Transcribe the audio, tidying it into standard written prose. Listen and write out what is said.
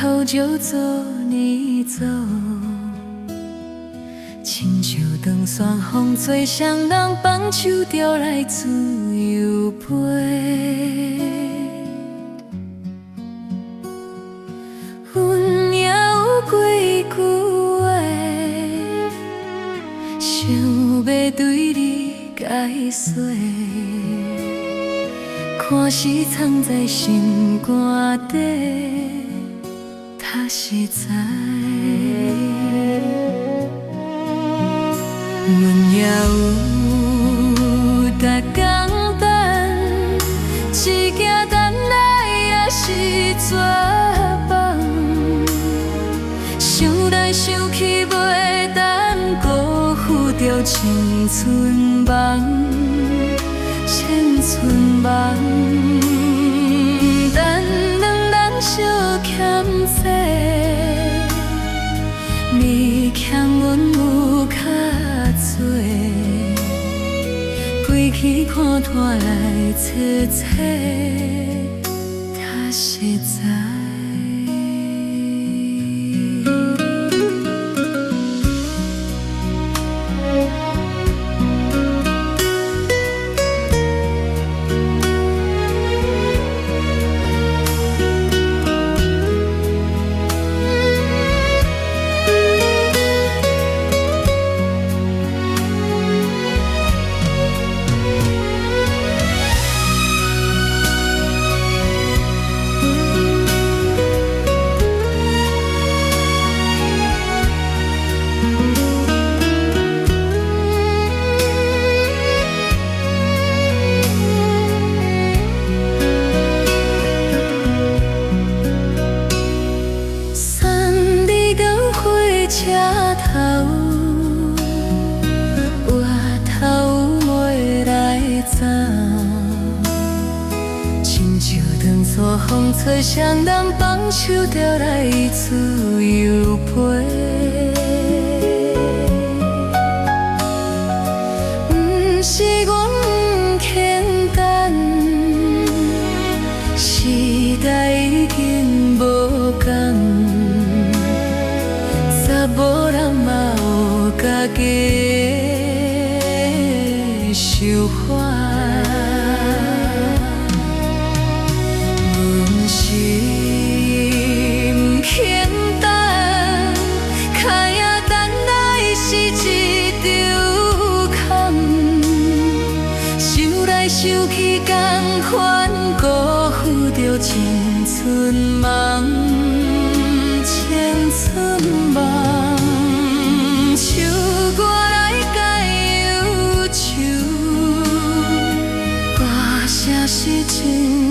头就做你走，亲像长线风吹双人放手就来自由飞。阮也有几句话，想要对你解说。看是藏在心肝底，他实在。阮也有逐天等，一件等来也是绝望。想来想去袂当辜负着青春梦。千寸梦，咱两人相欠债，你欠阮有较多，归去看拖来切切，他实在。车头，回头袂来早，亲像当初风吹双人放手就来自由飞。不是阮不肯等，时代已经无同。无人嘛有家己想法，阮是不肯等，卡也等来是一场空。想来想去同款，辜负着青春梦。千寸梦，唱歌来解忧愁，歌声是真。